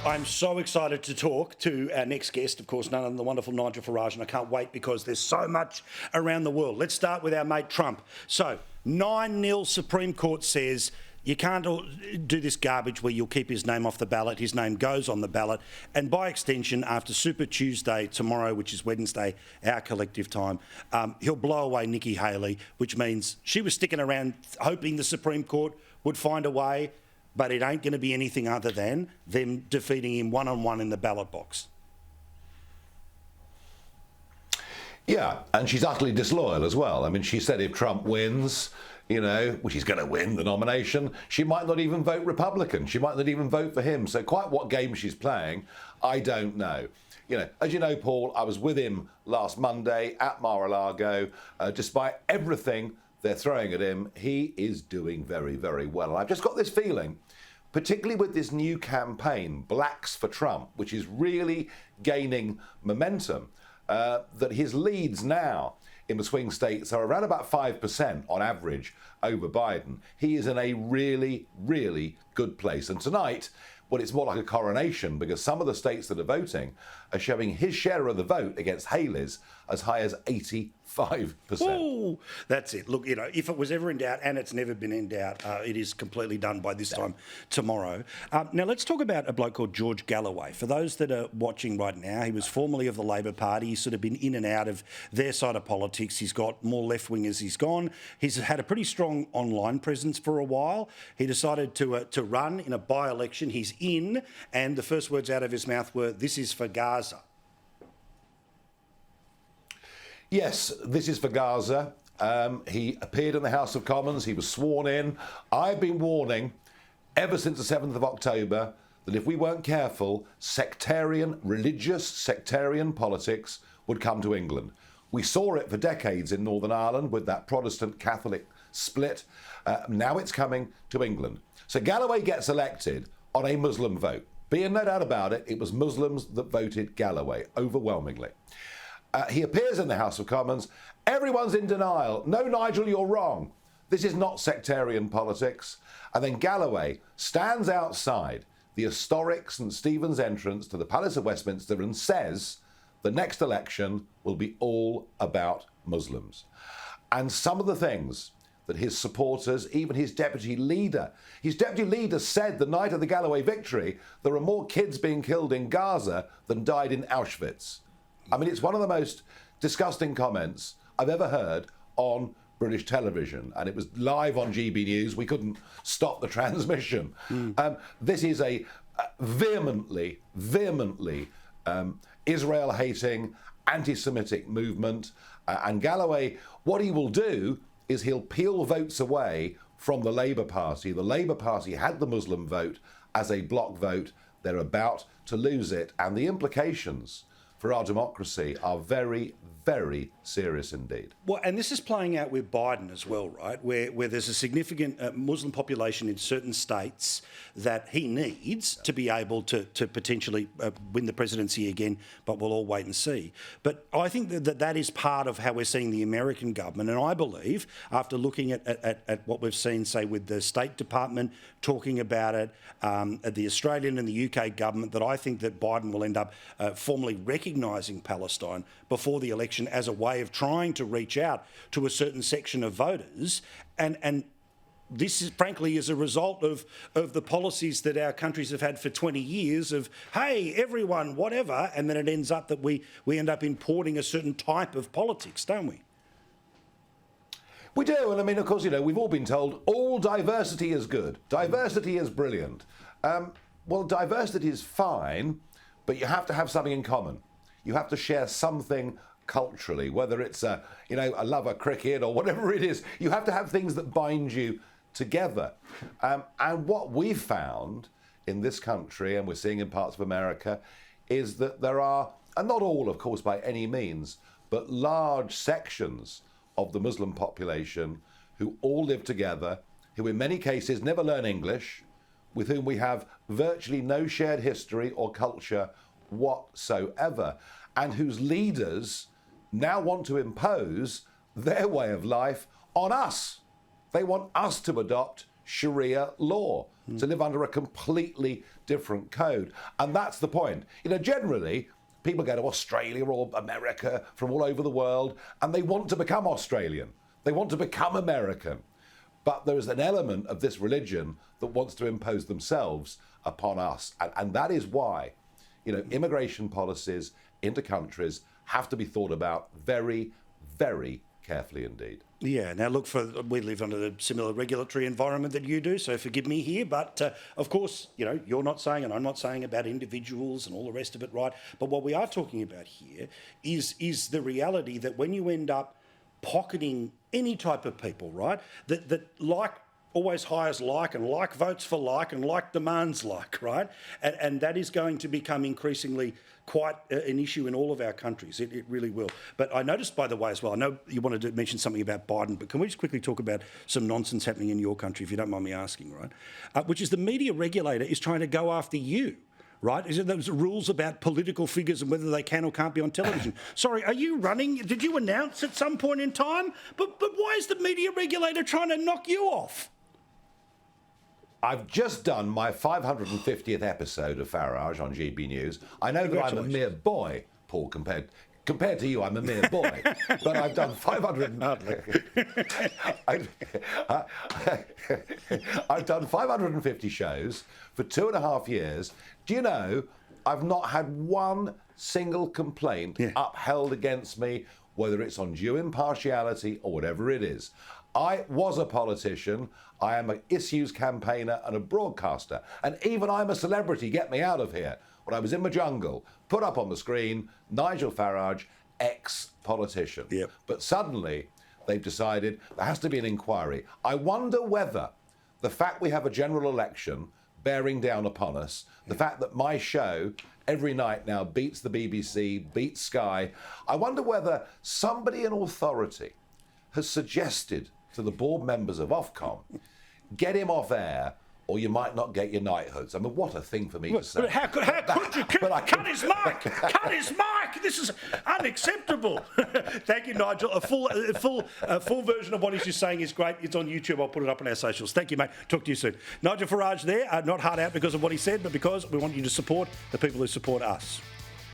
I'm so excited to talk to our next guest, of course, none other than the wonderful Nigel Farage, and I can't wait because there's so much around the world. Let's start with our mate Trump. So, 9-0 Supreme Court says you can't do this garbage where you'll keep his name off the ballot. His name goes on the ballot. And by extension, after Super Tuesday tomorrow, which is Wednesday, our collective time, he'll blow away Nikki Haley, which means she was sticking around hoping the Supreme Court would find a way, but it ain't going to be anything other than them defeating him one-on-one in the ballot box. Yeah, and she's utterly disloyal as well. I mean, she said if Trump wins, you know, which he's going to win the nomination, she might not even vote Republican. She might not even vote for him. So quite what game she's playing, I don't know. You know, as you know, Paul, I was with him last Monday at Mar-a-Lago. Despite everything they're throwing at him, he is doing very, very well. And I've just got this feeling, particularly with this new campaign, Blacks for Trump, which is really gaining momentum, that his leads now in the swing states are around about 5% on average over Biden. He is in a really, really good place. And tonight, well, it's more like a coronation because some of the states that are voting are showing his share of the vote against Haley's as high as 85%. Ooh, that's it. Look, you know, if it was ever in doubt, and it's never been in doubt, it is completely done by this time tomorrow. Now, let's talk about a bloke called George Galloway. For those that are watching right now, he was formerly of the Labor Party. He's sort of been in and out of their side of politics. He's got more left-wing as he's gone. He's had a pretty strong online presence for a while. He decided to run in a by-election. He's in, and the first words out of his mouth were, "This is for Gaza." Yes, this is for Gaza. He appeared in the House of Commons. He was sworn in. I've been warning ever since the 7th of October that if we weren't careful, religious sectarian politics would come to England. We saw it for decades in Northern Ireland with that Protestant-Catholic split. Now it's coming to England. So Galloway gets elected on a Muslim vote. Being no doubt about it, it was Muslims that voted Galloway overwhelmingly. He appears in the House of Commons. Everyone's in denial. No, Nigel, you're wrong. This is not sectarian politics. And then Galloway stands outside the historic St Stephen's entrance to the Palace of Westminster and says the next election will be all about Muslims. And some of the things that his supporters, even his deputy leader said the night of the Galloway victory, there are more kids being killed in Gaza than died in Auschwitz. I mean, it's one of the most disgusting comments I've ever heard on British television, and it was live on GB News. We couldn't stop the transmission. This is a vehemently Israel-hating, anti-Semitic movement. And Galloway, what he will do is he'll peel votes away from the Labour Party. The Labour Party had the Muslim vote as a block vote. They're about to lose it. And the implications for our democracy are very, very serious indeed. Well, and this is playing out with Biden as well, right? Where there's a significant Muslim population in certain states that he needs to be able to potentially win the presidency again, but we'll all wait and see. But I think that is part of how we're seeing the American government. And I believe, after looking at what we've seen, say, with the State Department talking about it, the Australian and the UK government, that I think that Biden will end up formally recognising Palestine before the election as a way of trying to reach out to a certain section of voters. And this is frankly as a result of the policies that our countries have had for 20 years of, hey, everyone, whatever, and then it ends up that we end up importing a certain type of politics, don't we? We do, and I mean, of course, you know, we've all been told all diversity is good. Diversity is brilliant. Well, diversity is fine, but you have to have something in common. You have to share something culturally, whether it's a love of cricket or whatever it is. You have to have things that bind you together. And what we've found in this country, and we're seeing in parts of America, is that there are, and not all, of course, by any means, but large sections of the Muslim population who all live together, who in many cases never learn English, with whom we have virtually no shared history or culture whatsoever, and whose leaders now want to impose their way of life on us. They want us to adopt Sharia law. to live under a completely different code. And that's the point. Generally, people go to Australia or America from all over the world, and they want to become Australian. They want to become American. But there is an element of this religion that wants to impose themselves upon us. And that is why, immigration policies into countries have to be thought about very, very carefully indeed. Yeah, now look, we live under a similar regulatory environment that you do, so forgive me here, but of course, you're not saying, and I'm not saying about individuals and all the rest of it, right? But what we are talking about here is the reality that when you end up pocketing any type of people, right, that like always hires like, and like votes for like, and like demands like, right? And that is going to become increasingly quite an issue in all of our countries. It really will. But I noticed, by the way, as well, I know you wanted to mention something about Biden, but can we just quickly talk about some nonsense happening in your country, if you don't mind me asking, right? Which is the media regulator is trying to go after you. Right? Is it those rules about political figures and whether they can or can't be on television? Sorry, are you running? Did you announce at some point in time? But why is the media regulator trying to knock you off? I've just done my 550th episode of Farage on GB News. I know that I'm a mere boy, Paul, compared to you, I'm a mere boy. But I've done 500. I've done 550 shows for 2.5 years. Do you know, I've not had one single complaint upheld against me, whether it's on due impartiality or whatever it is. I was a politician, I am an issues campaigner and a broadcaster, and even I'm a celebrity, get me out of here. When I was in my jungle, put up on the screen, Nigel Farage, ex-politician. Yep. But suddenly, they've decided there has to be an inquiry. I wonder whether the fact we have a general election bearing down upon us, the fact that my show every night now beats the BBC, beats Sky, I wonder whether somebody in authority has suggested to the board members of Ofcom, get him off air, or you might not get your knighthoods. I mean, what a thing for me to say. But how could you? Cut his mic! Cut his mic! This is unacceptable. Thank you, Nigel. A full version of what he's just saying is great. It's on YouTube. I'll put it up on our socials. Thank you, mate. Talk to you soon. Nigel Farage there, not hard out because of what he said, but because we want you to support the people who support us.